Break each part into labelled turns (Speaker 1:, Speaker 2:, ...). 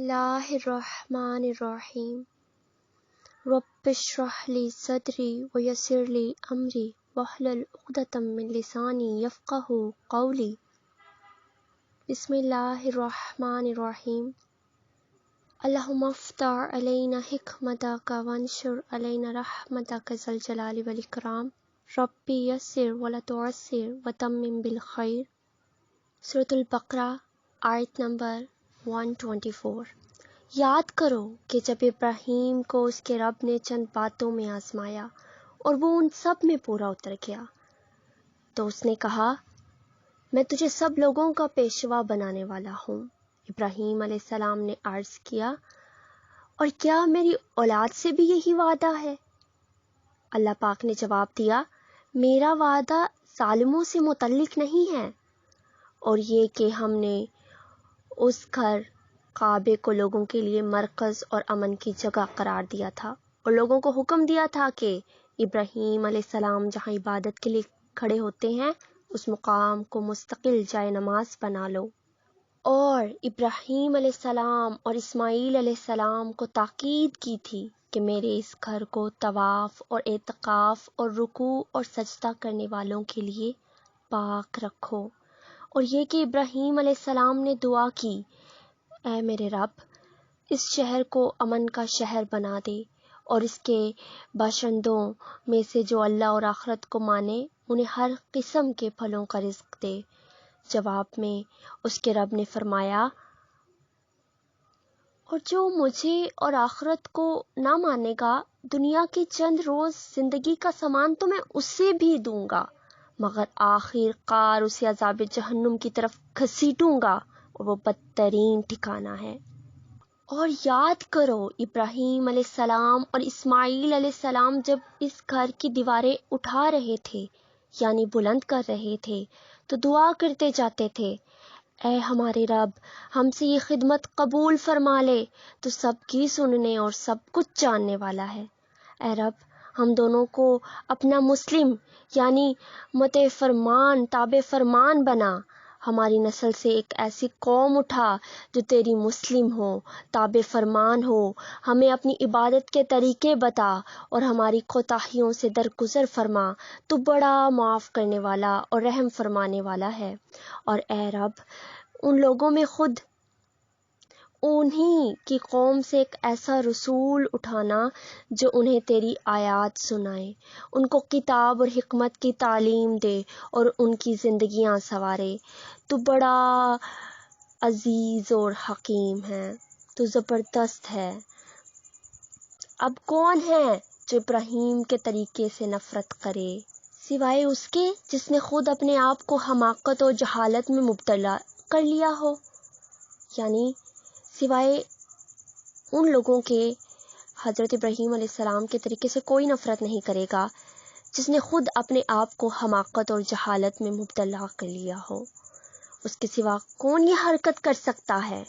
Speaker 1: اللہ الرحمن الرحیم رب اشرح لی صدری ویسر لی امری واحلل عقدۃ من لسانی یفقہوا قولی۔ بسم اللہ الرحمن الرحیم۔ اللہم افتح علینا حکمتک وانشر علینا رحمتک ذا الجلال والاکرام۔ ربی یسر ولا تعسر وتمم بالخیر۔ سورۃ البقرہ آیت نمبر 124۔ یاد کرو کہ جب ابراہیم کو اس کے رب نے چند باتوں میں آزمایا اور وہ ان سب میں پورا اتر گیا تو اس نے کہا، میں تجھے سب لوگوں کا پیشوا بنانے والا ہوں۔ ابراہیم علیہ السلام نے عرض کیا، اور کیا میری اولاد سے بھی یہی وعدہ ہے؟ اللہ پاک نے جواب دیا، میرا وعدہ ظالموں سے متعلق نہیں ہے، اور یہ کہ ہم نے اس گھر کعبے کو لوگوں کے لیے مرکز اور امن کی جگہ قرار دیا تھا، اور لوگوں کو حکم دیا تھا کہ ابراہیم علیہ السلام جہاں عبادت کے لیے کھڑے ہوتے ہیں اس مقام کو مستقل جائے نماز بنا لو۔ اور ابراہیم علیہ السلام اور اسماعیل علیہ السلام کو تاکید کی تھی کہ میرے اس گھر کو طواف اور اعتکاف اور رکوع اور سجدہ کرنے والوں کے لیے پاک رکھو۔ اور یہ کہ ابراہیم علیہ السلام نے دعا کی، اے میرے رب، اس شہر کو امن کا شہر بنا دے، اور اس کے باشندوں میں سے جو اللہ اور آخرت کو مانے انہیں ہر قسم کے پھلوں کا رزق دے۔ جواب میں اس کے رب نے فرمایا، اور جو مجھے اور آخرت کو نہ مانے گا، دنیا کی چند روز زندگی کا سامان تو میں اسے بھی دوں گا، مگر آخر کار اسے عذاب جہنم کی طرف گھسیٹوں گا، اور وہ بدترین ٹھکانہ ہے۔ اور یاد کرو ابراہیم علیہ السلام اور اسماعیل علیہ السلام جب اس گھر کی دیواریں اٹھا رہے تھے یعنی بلند کر رہے تھے تو دعا کرتے جاتے تھے، اے ہمارے رب، ہم سے یہ خدمت قبول فرما لے، تو سب کی سننے اور سب کچھ جاننے والا ہے۔ اے رب، ہم دونوں کو اپنا مسلم یعنی مطیع فرمان تابع فرمان بنا، ہماری نسل سے ایک ایسی قوم اٹھا جو تیری مسلم ہو، تابع فرمان ہو، ہمیں اپنی عبادت کے طریقے بتا اور ہماری کوتاہیوں سے درگزر فرما، تو بڑا معاف کرنے والا اور رحم فرمانے والا ہے۔ اور اے رب، ان لوگوں میں خود انہی کی قوم سے ایک ایسا رسول اٹھانا جو انہیں تیری آیات سنائے، ان کو کتاب اور حکمت کی تعلیم دے اور ان کی زندگیاں سنوارے۔ تو بڑا عزیز اور حکیم ہے، تو زبردست ہے۔ اب کون ہے جو ابراہیم کے طریقے سے نفرت کرے سوائے اس کے جس نے خود اپنے آپ کو حماقت اور جہالت میں مبتلا کر لیا ہو؟ یعنی سوائے ان لوگوں کے حضرت ابراہیم علیہ السلام کے طریقے سے کوئی نفرت نہیں کرے گا جس نے خود اپنے آپ کو حماقت اور جہالت میں مبتلا کر لیا ہو۔ اس کے سوا کون یہ حرکت کر سکتا ہے؟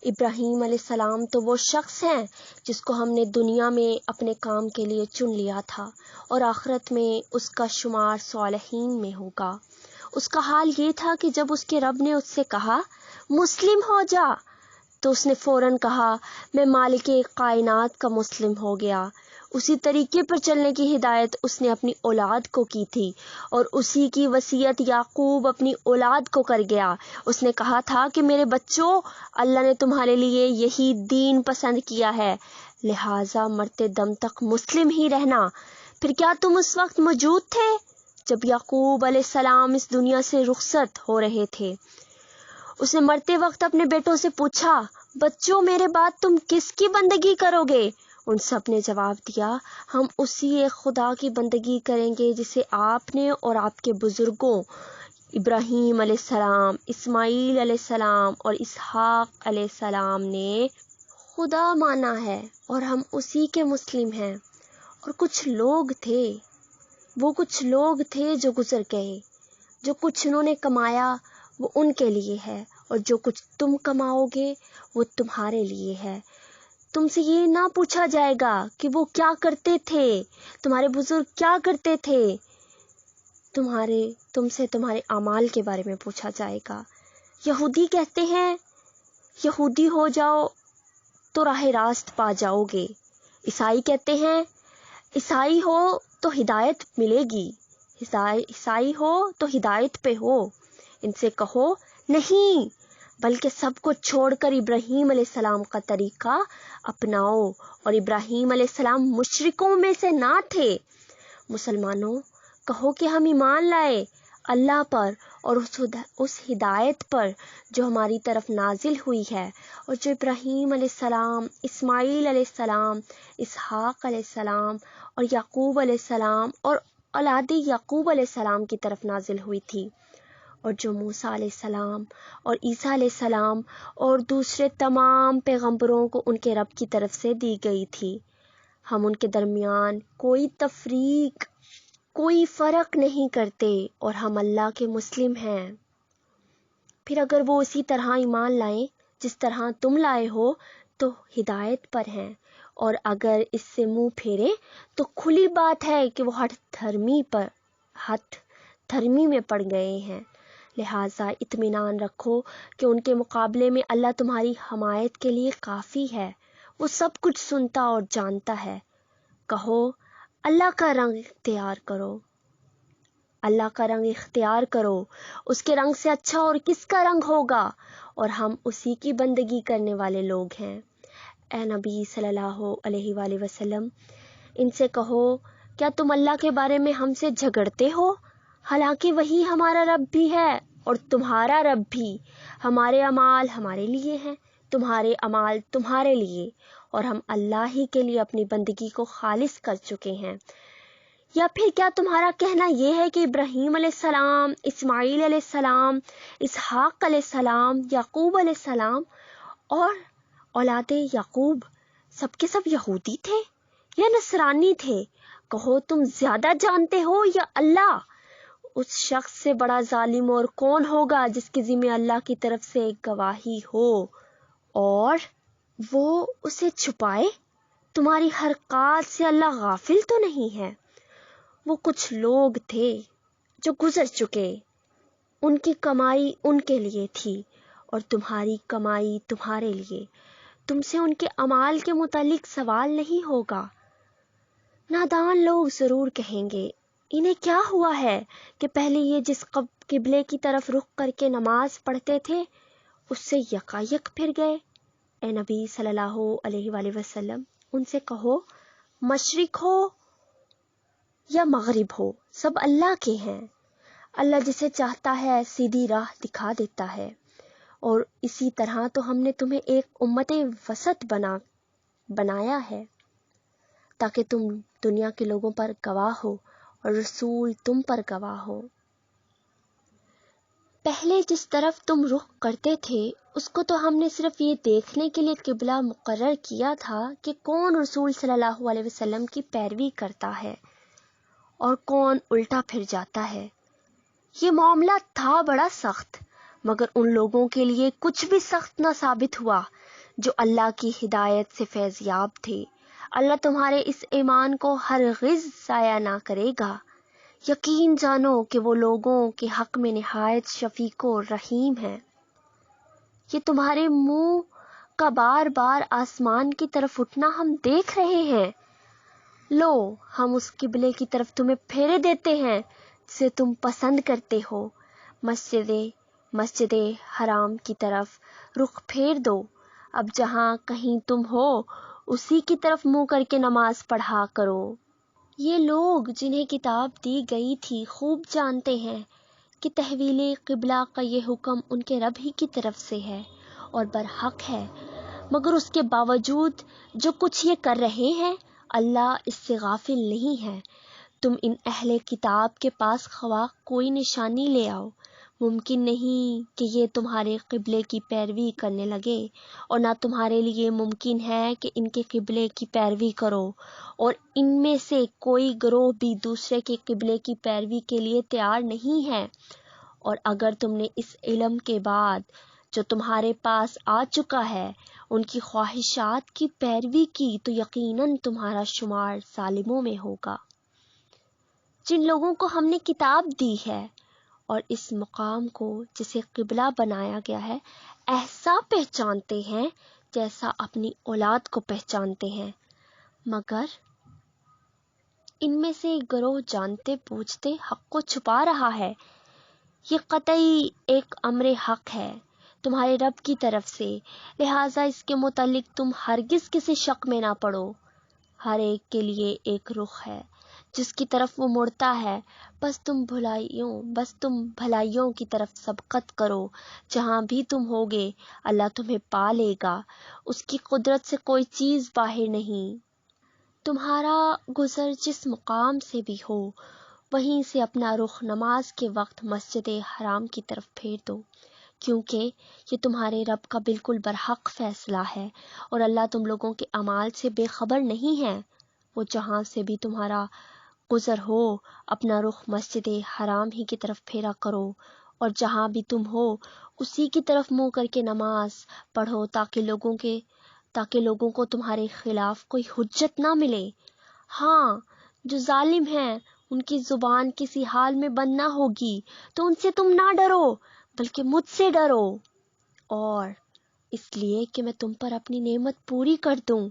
Speaker 1: ابراہیم علیہ السلام تو وہ شخص ہیں جس کو ہم نے دنیا میں اپنے کام کے لیے چن لیا تھا، اور آخرت میں اس کا شمار صالحین میں ہوگا۔ اس کا حال یہ تھا کہ جب اس کے رب نے اس سے کہا مسلم ہو جا، تو اس نے فوراً کہا، میں مالک کائنات کا مسلم ہو گیا۔ اسی طریقے پر چلنے کی ہدایت اس نے اپنی اولاد کو کی تھی، اور اسی کی وصیت یعقوب اپنی اولاد کو کر گیا۔ اس نے کہا تھا کہ میرے بچوں، اللہ نے تمہارے لیے یہی دین پسند کیا ہے، لہٰذا مرتے دم تک مسلم ہی رہنا۔ پھر کیا تم اس وقت موجود تھے جب یعقوب علیہ السلام اس دنیا سے رخصت ہو رہے تھے؟ اس نے مرتے وقت اپنے بیٹوں سے پوچھا، بچوں، میرے بعد تم کس کی بندگی کرو گے؟ ان سب نے جواب دیا، ہم اسی ایک خدا کی بندگی کریں گے جسے آپ نے اور آپ کے بزرگوں ابراہیم علیہ السلام، اسماعیل علیہ السلام اور اسحاق علیہ السلام نے خدا مانا ہے، اور ہم اسی کے مسلم ہیں۔ اور کچھ لوگ تھے جو گزر گئے، جو کچھ انہوں نے کمایا وہ ان کے لیے ہے، اور جو کچھ تم کماؤ گے وہ تمہارے لیے ہے۔ تم سے یہ نہ پوچھا جائے گا کہ وہ کیا کرتے تھے، تمہارے بزرگ کیا کرتے تھے، تم سے تمہارے اعمال کے بارے میں پوچھا جائے گا۔ یہودی کہتے ہیں یہودی ہو جاؤ تو راہ راست پا جاؤ گے۔ عیسائی کہتے ہیں عیسائی ہو تو ہدایت ملے گی، عیسائی ہو تو ہدایت پہ ہو۔ ان سے کہو نہیں، بلکہ سب کو چھوڑ کر ابراہیم علیہ السلام کا طریقہ اپناؤ، اور ابراہیم علیہ السلام مشرکوں میں سے نہ تھے۔ مسلمانوں کہو کہ ہم ایمان لائے اللہ پر اور اس ہدایت پر جو ہماری طرف نازل ہوئی ہے، اور جو ابراہیم علیہ السلام، اسماعیل علیہ السلام، اسحاق علیہ السلام اور یعقوب علیہ السلام اور اولاد یعقوب علیہ السلام کی طرف نازل ہوئی تھی، اور جو موسیٰ علیہ السلام اور عیسیٰ علیہ السلام اور دوسرے تمام پیغمبروں کو ان کے رب کی طرف سے دی گئی تھی۔ ہم ان کے درمیان کوئی تفریق، کوئی فرق نہیں کرتے، اور ہم اللہ کے مسلم ہیں۔ پھر اگر وہ اسی طرح ایمان لائیں جس طرح تم لائے ہو تو ہدایت پر ہیں، اور اگر اس سے منہ پھیرے تو کھلی بات ہے کہ وہ ہٹ دھرمی میں پڑ گئے ہیں۔ لہٰذا اطمینان رکھو کہ ان کے مقابلے میں اللہ تمہاری حمایت کے لیے کافی ہے، وہ سب کچھ سنتا اور جانتا ہے۔ کہو اللہ کا رنگ اختیار کرو، اللہ کا رنگ اختیار کرو، اس کے رنگ سے اچھا اور کس کا رنگ ہوگا، اور ہم اسی کی بندگی کرنے والے لوگ ہیں۔ اے نبی صلی اللہ علیہ وآلہ وسلم، ان سے کہو کیا تم اللہ کے بارے میں ہم سے جھگڑتے ہو؟ حالانکہ وہی ہمارا رب بھی ہے اور تمہارا رب بھی۔ ہمارے اعمال ہمارے لیے ہیں، تمہارے اعمال تمہارے لیے، اور ہم اللہ ہی کے لیے اپنی بندگی کو خالص کر چکے ہیں۔ یا پھر کیا تمہارا کہنا یہ ہے کہ ابراہیم علیہ السلام، اسماعیل علیہ السلام، اسحاق علیہ السلام، یعقوب علیہ السلام اور اولاد یعقوب سب کے سب یہودی تھے یا نصرانی تھے؟ کہو تم زیادہ جانتے ہو یا اللہ؟ اس شخص سے بڑا ظالم اور کون ہوگا جس کے ذمہ اللہ کی طرف سے ایک گواہی ہو اور وہ اسے چھپائے؟ تمہاری حرکات سے اللہ غافل تو نہیں ہے۔ وہ کچھ لوگ تھے جو گزر چکے، ان کی کمائی ان کے لیے تھی اور تمہاری کمائی تمہارے لیے۔ تم سے ان کے اعمال کے متعلق سوال نہیں ہوگا۔ نادان لوگ ضرور کہیں گے انہیں کیا ہوا ہے کہ پہلے یہ جس قبلے کی طرف رخ کر کے نماز پڑھتے تھے اس سے یکایک پھر گئے۔ اے نبی صلی اللہ علیہ وآلہ وسلم، ان سے کہو مشرق ہو یا مغرب ہو سب اللہ کے ہیں، اللہ جسے چاہتا ہے سیدھی راہ دکھا دیتا ہے، اور اسی طرح تو ہم نے تمہیں ایک امت وسط بنایا ہے تاکہ تم دنیا کے لوگوں پر گواہ ہو اور رسول تم پر گواہ ہو۔ پہلے جس طرف تم رخ کرتے تھے اس کو تو ہم نے صرف یہ دیکھنے کے لیے قبلہ مقرر کیا تھا کہ کون رسول صلی اللہ علیہ وسلم کی پیروی کرتا ہے اور کون الٹا پھر جاتا ہے۔ یہ معاملہ تھا بڑا سخت، مگر ان لوگوں کے لیے کچھ بھی سخت نہ ثابت ہوا جو اللہ کی ہدایت سے فیض یاب تھے۔ اللہ تمہارے اس ایمان کو ہرگز ضائع نہ کرے گا۔ یقین جانو کہ وہ لوگوں کے حق میں نہایت شفیق و رحیم ہے۔ یہ تمہارے منہ کا بار بار آسمان کی طرف اٹھنا ہم دیکھ رہے ہیں۔ لو ہم اس قبلے کی طرف تمہیں پھیرے دیتے ہیں جسے تم پسند کرتے ہو، مسجد حرام کی طرف رخ پھیر دو۔ اب جہاں کہیں تم ہو اسی کی طرف منہ کر کے نماز پڑھا کرو۔ یہ لوگ جنہیں کتاب دی گئی تھی خوب جانتے ہیں کہ تحویل قبلہ کا یہ حکم ان کے رب ہی کی طرف سے ہے اور برحق ہے، مگر اس کے باوجود جو کچھ یہ کر رہے ہیں اللہ اس سے غافل نہیں ہے۔ تم ان اہل کتاب کے پاس خواہ کوئی نشانی لے آؤ، ممکن نہیں کہ یہ تمہارے قبلے کی پیروی کرنے لگے، اور نہ تمہارے لیے ممکن ہے کہ ان کے قبلے کی پیروی کرو، اور ان میں سے کوئی گروہ بھی دوسرے کے قبلے کی پیروی کے لیے تیار نہیں ہے۔ اور اگر تم نے اس علم کے بعد جو تمہارے پاس آ چکا ہے ان کی خواہشات کی پیروی کی تو یقیناً تمہارا شمار ظالموں میں ہوگا۔ جن لوگوں کو ہم نے کتاب دی ہے اور اس مقام کو جسے قبلہ بنایا گیا ہے ایسا پہچانتے ہیں جیسا اپنی اولاد کو پہچانتے ہیں، مگر ان میں سے ایک گروہ جانتے بوجھتے حق کو چھپا رہا ہے۔ یہ قطعی ایک امر حق ہے تمہارے رب کی طرف سے، لہٰذا اس کے متعلق تم ہرگز کسی شک میں نہ پڑو۔ ہر ایک کے لیے ایک رخ ہے جس کی طرف وہ مڑتا ہے، بس تم بھلائیوں کی طرف سبقت کرو۔ جہاں بھی تم ہوگے اللہ تمہیں پا لے گا، اس کی قدرت سے کوئی چیز باہر نہیں۔ تمہارا گزر جس مقام سے بھی ہو، وہیں سے اپنا رخ نماز کے وقت مسجد حرام کی طرف پھیر دو، کیونکہ یہ تمہارے رب کا بالکل برحق فیصلہ ہے، اور اللہ تم لوگوں کے اعمال سے بے خبر نہیں ہے۔ وہ جہاں سے بھی تمہارا گزر ہو، اپنا رخ مسجد حرام ہی کی طرف پھیرا کرو، اور جہاں بھی تم ہو اسی کی طرف منہ کر کے نماز پڑھو، تاکہ لوگوں کو تمہارے خلاف کوئی حجت نہ ملے۔ ہاں، جو ظالم ہیں ان کی زبان کسی حال میں بند نہ ہوگی، تو ان سے تم نہ ڈرو بلکہ مجھ سے ڈرو، اور اس لیے کہ میں تم پر اپنی نعمت پوری کر دوں،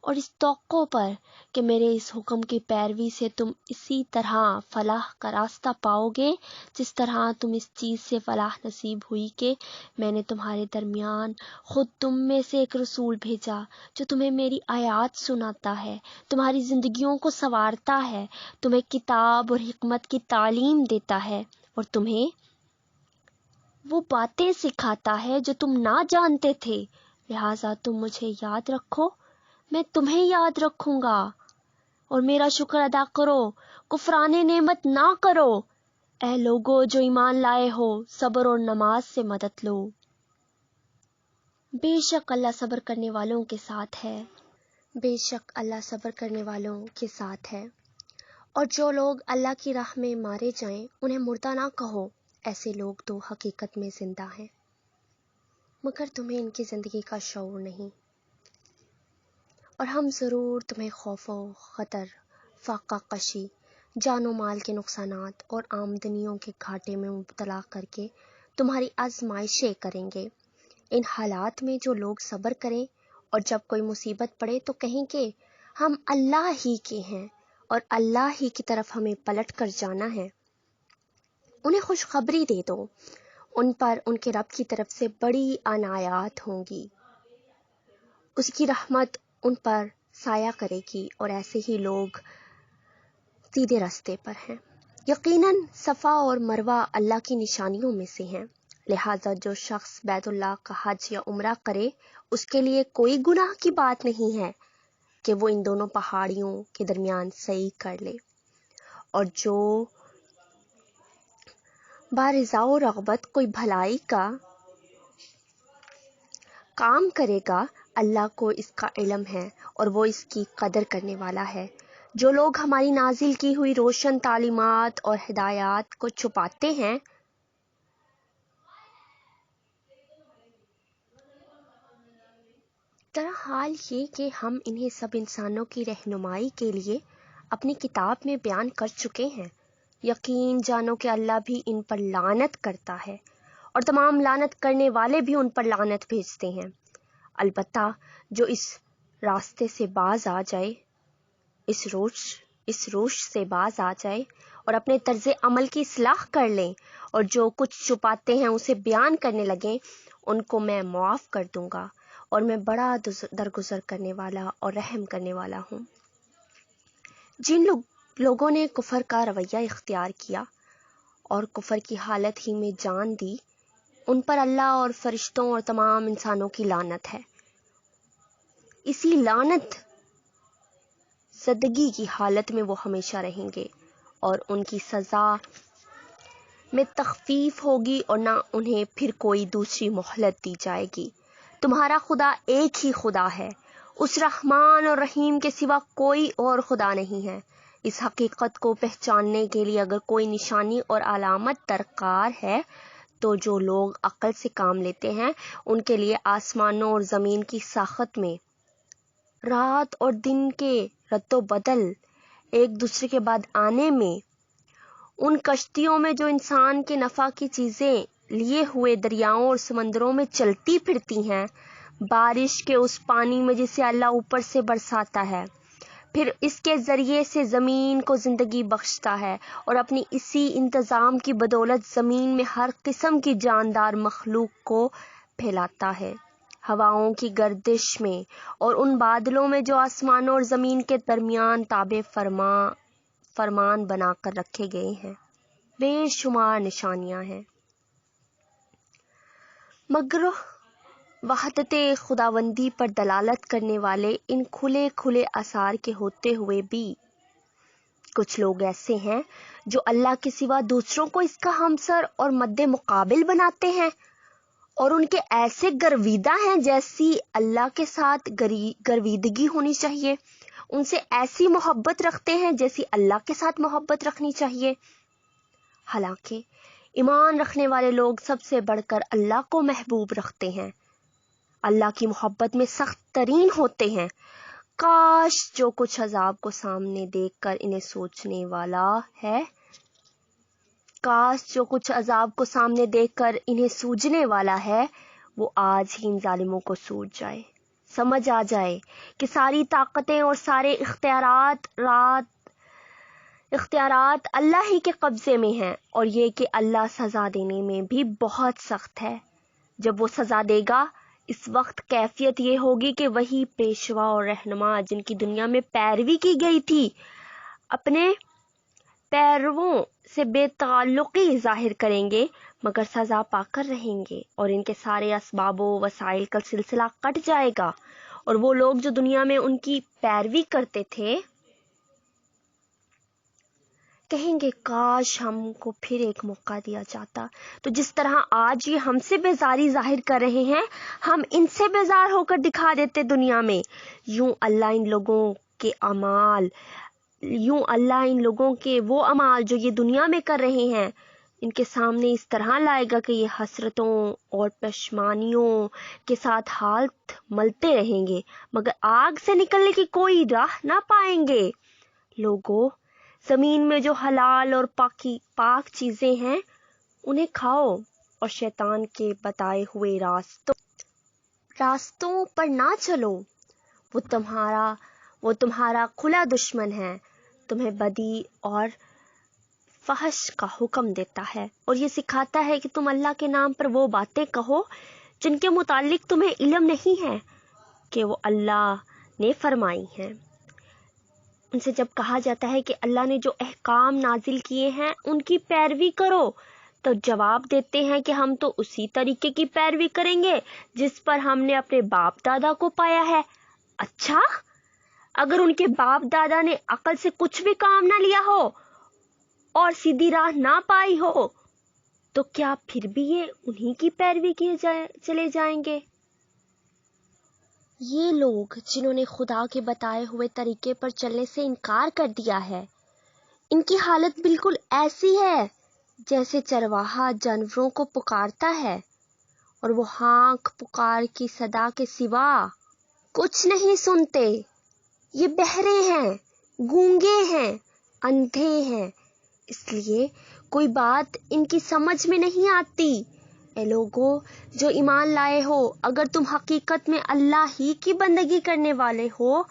Speaker 1: اور اس توقع پر کہ میرے اس حکم کی پیروی سے تم اسی طرح فلاح کا راستہ پاؤ گے جس طرح تم اس چیز سے فلاح نصیب ہوئی کہ میں نے تمہارے درمیان خود تم میں سے ایک رسول بھیجا جو تمہیں میری آیات سناتا ہے، تمہاری زندگیوں کو سنوارتا ہے، تمہیں کتاب اور حکمت کی تعلیم دیتا ہے، اور تمہیں وہ باتیں سکھاتا ہے جو تم نہ جانتے تھے۔ لہٰذا تم مجھے یاد رکھو، میں تمہیں یاد رکھوں گا، اور میرا شکر ادا کرو، کفران نعمت نہ کرو۔ اے لوگو جو ایمان لائے ہو، صبر اور نماز سے مدد لو، بے شک اللہ صبر کرنے والوں کے ساتھ ہے، بے شک اللہ صبر کرنے والوں کے ساتھ ہے۔ اور جو لوگ اللہ کی راہ میں مارے جائیں انہیں مردہ نہ کہو، ایسے لوگ تو حقیقت میں زندہ ہیں، مگر تمہیں ان کی زندگی کا شعور نہیں۔ اور ہم ضرور تمہیں خوف و خطر، فاقہ کشی، جان و مال کے نقصانات اور آمدنیوں کے گھاٹے میں مبتلا کر کے تمہاری آزمائشیں کریں گے۔ ان حالات میں جو لوگ صبر کریں اور جب کوئی مصیبت پڑے تو کہیں کہ ہم اللہ ہی کے ہیں اور اللہ ہی کی طرف ہمیں پلٹ کر جانا ہے، انہیں خوشخبری دے دو، ان پر ان کے رب کی طرف سے بڑی عنایات ہوں گی، اس کی رحمت ان پر سایہ کرے گی، اور ایسے ہی لوگ سیدھے راستے پر ہیں۔ یقیناً صفا اور مروہ اللہ کی نشانیوں میں سے ہیں، لہٰذا جو شخص بیت اللہ کا حج یا عمرہ کرے اس کے لیے کوئی گناہ کی بات نہیں ہے کہ وہ ان دونوں پہاڑیوں کے درمیان سعی کر لے، اور جو بارضا و رغبت کوئی بھلائی کا کام کرے گا، اللہ کو اس کا علم ہے اور وہ اس کی قدر کرنے والا ہے۔ جو لوگ ہماری نازل کی ہوئی روشن تعلیمات اور ہدایات کو چھپاتے ہیں، حال یہ کہ ہم انہیں سب انسانوں کی رہنمائی کے لیے اپنی کتاب میں بیان کر چکے ہیں، یقین جانو کہ اللہ بھی ان پر لعنت کرتا ہے، اور تمام لعنت کرنے والے بھی ان پر لعنت بھیجتے ہیں۔ البتہ جو اس راستے سے باز آ جائے، اس روش سے باز آ جائے اور اپنے طرز عمل کی اصلاح کر لیں اور جو کچھ چھپاتے ہیں اسے بیان کرنے لگیں، ان کو میں معاف کر دوں گا، اور میں بڑا درگزر کرنے والا اور رحم کرنے والا ہوں۔ جن لوگوں نے کفر کا رویہ اختیار کیا اور کفر کی حالت ہی میں جان دی، ان پر اللہ اور فرشتوں اور تمام انسانوں کی لعنت ہے۔ اسی لعنت زدگی کی حالت میں وہ ہمیشہ رہیں گے، اور ان کی سزا میں تخفیف ہوگی اور نہ انہیں پھر کوئی دوسری مہلت دی جائے گی۔ تمہارا خدا ایک ہی خدا ہے، اس رحمان اور رحیم کے سوا کوئی اور خدا نہیں ہے۔ اس حقیقت کو پہچاننے کے لیے اگر کوئی نشانی اور علامت درکار ہے تو جو لوگ عقل سے کام لیتے ہیں ان کے لیے آسمانوں اور زمین کی ساخت میں، رات اور دن کے رد و بدل ایک دوسرے کے بعد آنے میں، ان کشتیوں میں جو انسان کے نفع کی چیزیں لیے ہوئے دریاؤں اور سمندروں میں چلتی پھرتی ہیں، بارش کے اس پانی میں جسے اللہ اوپر سے برساتا ہے، پھر اس کے ذریعے سے زمین کو زندگی بخشتا ہے، اور اپنی اسی انتظام کی بدولت زمین میں ہر قسم کی جاندار مخلوق کو پھیلاتا ہے، ہواؤں کی گردش میں اور ان بادلوں میں جو آسمانوں اور زمین کے درمیان تابع فرمان بنا کر رکھے گئے ہیں۔ بے شمار نشانیاں ہیں، مگر وحدت خداوندی پر دلالت کرنے والے ان کھلے کھلے آثار کے ہوتے ہوئے بھی کچھ لوگ ایسے ہیں جو اللہ کے سوا دوسروں کو اس کا ہمسر اور مد مقابل بناتے ہیں، اور ان کے ایسے گرویدہ ہیں جیسی اللہ کے ساتھ گرویدگی ہونی چاہیے، ان سے ایسی محبت رکھتے ہیں جیسی اللہ کے ساتھ محبت رکھنی چاہیے، حالانکہ ایمان رکھنے والے لوگ سب سے بڑھ کر اللہ کو محبوب رکھتے ہیں، اللہ کی محبت میں سخت ترین ہوتے ہیں۔ کاش جو کچھ عذاب کو سامنے دیکھ کر انہیں سوچنے والا ہے، کاش جو کچھ عذاب کو سامنے دیکھ کر انہیں سوجنے والا ہے وہ آج ہی ان ظالموں کو سوج جائے، سمجھ آ جائے کہ ساری طاقتیں اور سارے اختیارات اللہ ہی کے قبضے میں ہیں، اور یہ کہ اللہ سزا دینے میں بھی بہت سخت ہے۔ جب وہ سزا دے گا اس وقت کیفیت یہ ہوگی کہ وہی پیشوا اور رہنما جن کی دنیا میں پیروی کی گئی تھی اپنے پیرووں سے بے تعلقی ظاہر کریں گے، مگر سزا پا کر رہیں گے، اور ان کے سارے اسباب و وسائل کا سلسلہ کٹ جائے گا، اور وہ لوگ جو دنیا میں ان کی پیروی کرتے تھے کہیں گے کاش ہم کو پھر ایک موقع دیا جاتا۔ تو جس طرح آج یہ ہم سے بیزاری ظاہر کر رہے ہیں، ہم ان سے بیزار ہو کر دکھا دیتے دنیا میں، یوں اللہ ان لوگوں کے وہ اعمال جو یہ دنیا میں کر رہے ہیں ان کے سامنے اس طرح لائے گا کہ یہ حسرتوں اور پشمانیوں کے ساتھ ہاتھ ملتے رہیں گے، مگر آگ سے نکلنے کی کوئی راہ نہ پائیں گے۔ لوگوں، زمین میں جو حلال اور پاک چیزیں ہیں انہیں کھاؤ، اور شیطان کے بتائے ہوئے راستوں پر نہ چلو، وہ تمہارا کھلا دشمن ہے، تمہیں بدی اور فحش کا حکم دیتا ہے، اور یہ سکھاتا ہے کہ تم اللہ کے نام پر وہ باتیں کہو جن کے متعلق تمہیں علم نہیں ہے کہ وہ اللہ نے فرمائی ہیں۔ ان سے جب کہا جاتا ہے کہ اللہ نے جو احکام نازل کیے ہیں ان کی پیروی کرو، تو جواب دیتے ہیں کہ ہم تو اسی طریقے کی پیروی کریں گے جس پر ہم نے اپنے باپ دادا کو پایا ہے۔ اچھا، اگر ان کے باپ دادا نے عقل سے کچھ بھی کام نہ لیا ہو اور سیدھی راہ نہ پائی ہو تو کیا پھر بھی یہ انہی کی پیروی کیے چلے جائیں گے؟ یہ لوگ جنہوں نے خدا کے بتائے ہوئے طریقے پر چلنے سے انکار کر دیا ہے، ان کی حالت بالکل ایسی ہے جیسے چرواہا جانوروں کو پکارتا ہے اور وہ ہانک پکار کی صدا کے سوا کچھ نہیں سنتے۔ یہ بہرے ہیں، گونگے ہیں، اندھے ہیں، اس لیے کوئی بات ان کی سمجھ میں نہیں آتی۔ اے لوگو جو ایمان لائے ہو، اگر تم حقیقت میں اللہ ہی کی بندگی کرنے والے ہو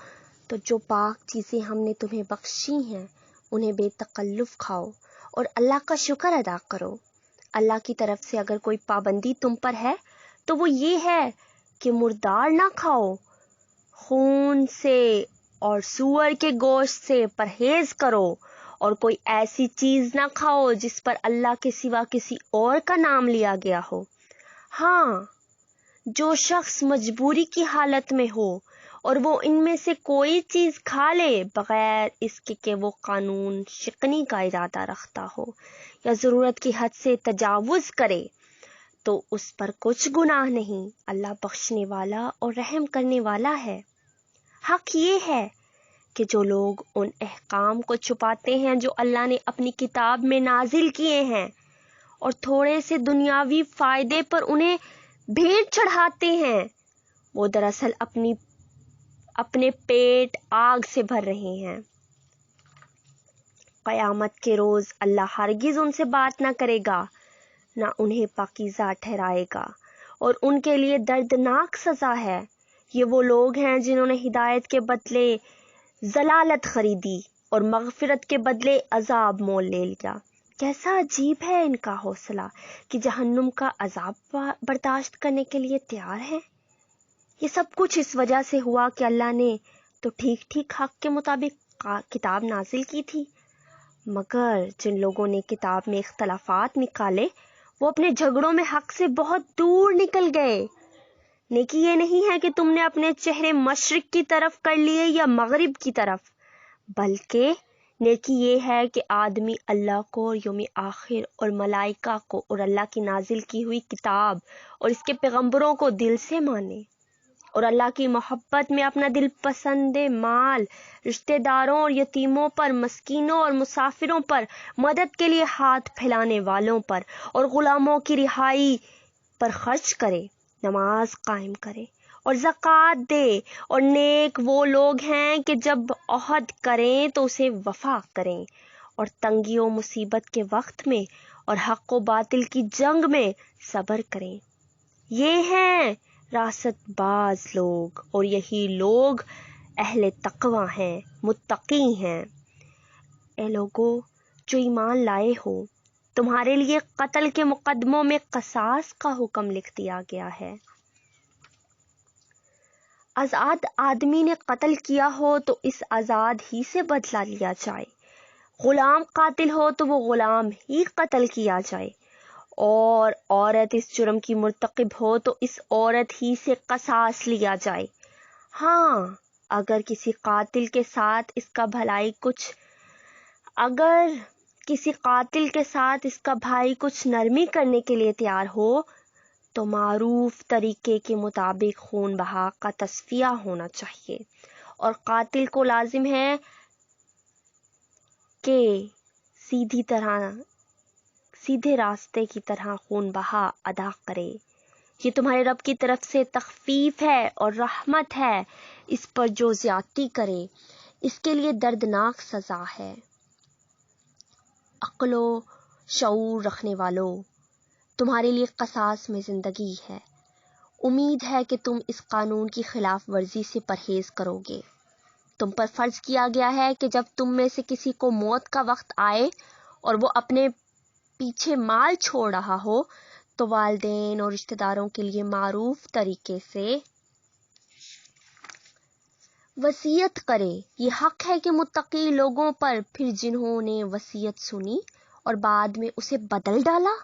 Speaker 1: تو جو پاک چیزیں ہم نے تمہیں بخشی ہیں انہیں بے تکلف کھاؤ اور اللہ کا شکر ادا کرو۔ اللہ کی طرف سے اگر کوئی پابندی تم پر ہے تو وہ یہ ہے کہ مردار نہ کھاؤ، خون سے اور سور کے گوشت سے پرہیز کرو، اور کوئی ایسی چیز نہ کھاؤ جس پر اللہ کے سوا کسی اور کا نام لیا گیا ہو۔ ہاں، جو شخص مجبوری کی حالت میں ہو اور وہ ان میں سے کوئی چیز کھا لے بغیر اس کے کہ وہ قانون شکنی کا ارادہ رکھتا ہو یا ضرورت کی حد سے تجاوز کرے تو اس پر کچھ گناہ نہیں، اللہ بخشنے والا اور رحم کرنے والا ہے۔ حق یہ ہے کہ جو لوگ ان احکام کو چھپاتے ہیں جو اللہ نے اپنی کتاب میں نازل کیے ہیں اور تھوڑے سے دنیاوی فائدے پر انہیں بھیٹ چڑھاتے ہیں، وہ دراصل اپنے پیٹ آگ سے بھر رہے ہیں۔ قیامت کے روز اللہ ہرگز ان سے بات نہ کرے گا، نہ انہیں پاکیزہ ٹھہرائے گا، اور ان کے لیے دردناک سزا ہے۔ یہ وہ لوگ ہیں جنہوں نے ہدایت کے بدلے ضلالت خریدی اور مغفرت کے بدلے عذاب مول لے لیا۔ کیسا عجیب ہے ان کا حوصلہ کہ جہنم کا عذاب برداشت کرنے کے لیے تیار ہے۔ یہ سب کچھ اس وجہ سے ہوا کہ اللہ نے تو ٹھیک ٹھیک حق کے مطابق کتاب نازل کی تھی، مگر جن لوگوں نے کتاب میں اختلافات نکالے وہ اپنے جھگڑوں میں حق سے بہت دور نکل گئے۔ نیکی یہ نہیں ہے کہ تم نے اپنے چہرے مشرق کی طرف کر لیے یا مغرب کی طرف، بلکہ نیکی یہ ہے کہ آدمی اللہ کو اور یوم آخر اور ملائکہ کو اور اللہ کی نازل کی ہوئی کتاب اور اس کے پیغمبروں کو دل سے مانے، اور اللہ کی محبت میں اپنا دل پسند مال، رشتہ داروں اور یتیموں پر، مسکینوں اور مسافروں پر، مدد کے لیے ہاتھ پھیلانے والوں پر اور غلاموں کی رہائی پر خرچ کرے، نماز قائم کرے اور زکوٰۃ دے، اور نیک وہ لوگ ہیں کہ جب عہد کریں تو اسے وفا کریں، اور تنگی و مصیبت کے وقت میں اور حق و باطل کی جنگ میں صبر کریں۔ یہ ہیں راست باز لوگ، اور یہی لوگ اہل تقوی ہیں، متقی ہیں۔ اے لوگو جو ایمان لائے ہو، تمہارے لیے قتل کے مقدموں میں قصاص کا حکم لکھ دیا گیا ہے۔ آزاد آدمی نے قتل کیا ہو تو اس آزاد ہی سے بدلہ لیا جائے، غلام قاتل ہو تو وہ غلام ہی قتل کیا جائے، اور عورت اس جرم کی مرتکب ہو تو اس عورت ہی سے قصاص لیا جائے۔ ہاں اگر کسی قاتل کے ساتھ اس کا بھائی کچھ نرمی کرنے کے لیے تیار ہو تو معروف طریقے کے مطابق خون بہا کا تصفیہ ہونا چاہیے، اور قاتل کو لازم ہے کہ سیدھے راستے کی طرح خون بہا ادا کرے۔ یہ تمہارے رب کی طرف سے تخفیف ہے اور رحمت ہے، اس پر جو زیادتی کرے اس کے لیے دردناک سزا ہے۔ عقل و شعور رکھنے والو، تمہارے لیے قصاص میں زندگی ہے۔ امید ہے کہ تم اس قانون کی خلاف ورزی سے پرہیز کرو گے۔ تم پر فرض کیا گیا ہے کہ جب تم میں سے کسی کو موت کا وقت آئے اور وہ اپنے پیچھے مال چھوڑ رہا ہو تو والدین اور رشتہ داروں کے لیے معروف طریقے سے وصیت کرے۔ یہ حق ہے کہ متقی لوگوں پر، پھر جنہوں نے وصیت سنی اور بعد میں اسے بدل ڈالا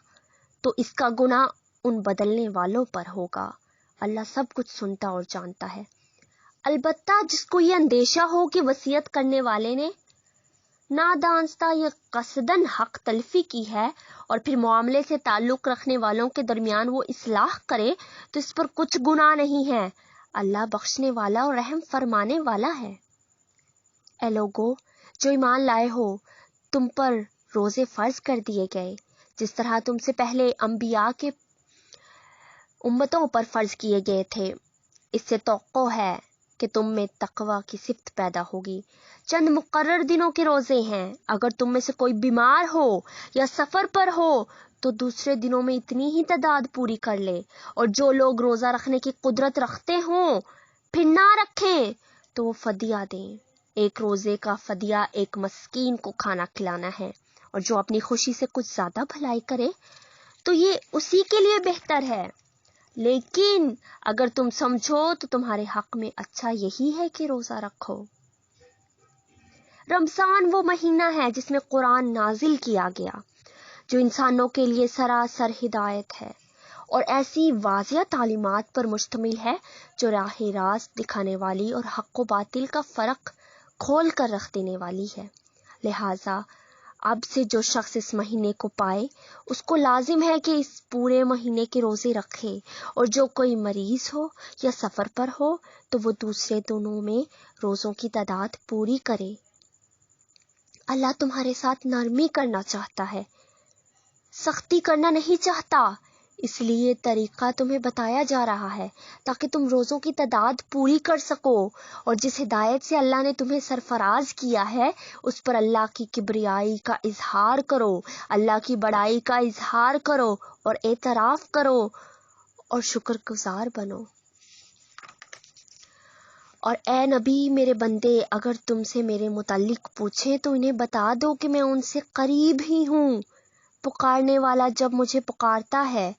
Speaker 1: تو اس کا گناہ ان بدلنے والوں پر ہوگا۔ اللہ سب کچھ سنتا اور جانتا ہے۔ البتہ جس کو یہ اندیشہ ہو کہ وصیت کرنے والے نے نادانستہ یا قصداً حق تلفی کی ہے اور پھر معاملے سے تعلق رکھنے والوں کے درمیان وہ اصلاح کرے تو اس پر کچھ گناہ نہیں ہے۔ اللہ بخشنے والا اور رحم فرمانے والا ہے۔ اے لوگو جو ایمان لائے ہو، تم پر روزے فرض کر دیے گئے جس طرح تم سے پہلے انبیاء کے امتوں پر فرض کیے گئے تھے۔ اس سے توقع ہے کہ تم میں تقوی کی صفت پیدا ہوگی۔ چند مقرر دنوں کے روزے ہیں۔ اگر تم میں سے کوئی بیمار ہو یا سفر پر ہو تو دوسرے دنوں میں اتنی ہی تعداد پوری کر لے، اور جو لوگ روزہ رکھنے کی قدرت رکھتے ہوں پھر نہ رکھیں تو وہ فدیہ دیں۔ ایک روزے کا فدیہ ایک مسکین کو کھانا کھلانا ہے، اور جو اپنی خوشی سے کچھ زیادہ بھلائی کرے تو یہ اسی کے لیے بہتر ہے، لیکن اگر تم سمجھو تو تمہارے حق میں اچھا یہی ہے کہ روزہ رکھو۔ رمضان وہ مہینہ ہے جس میں قرآن نازل کیا گیا، جو انسانوں کے لیے سراسر ہدایت ہے اور ایسی واضح تعلیمات پر مشتمل ہے جو راہ راست دکھانے والی اور حق و باطل کا فرق کھول کر رکھ دینے والی ہے۔ لہٰذا اب سے جو شخص اس مہینے کو پائے اس کو لازم ہے کہ اس پورے مہینے کے روزے رکھے، اور جو کوئی مریض ہو یا سفر پر ہو تو وہ دوسرے دنوں میں روزوں کی تعداد پوری کرے۔ اللہ تمہارے ساتھ نرمی کرنا چاہتا ہے، سختی کرنا نہیں چاہتا، اس لیے طریقہ تمہیں بتایا جا رہا ہے تاکہ تم روزوں کی تعداد پوری کر سکو، اور جس ہدایت سے اللہ نے تمہیں سرفراز کیا ہے اس پر اللہ کی کبریائی کا اظہار کرو، اللہ کی بڑائی کا اظہار کرو اور اعتراف کرو، اور شکر گزار بنو۔ اور اے نبی میرے بندے، اگر تم سے میرے متعلق پوچھیں تو انہیں بتا دو کہ میں ان سے قریب ہی ہوں۔ پکارنے والا جب مجھے پکارتا ہے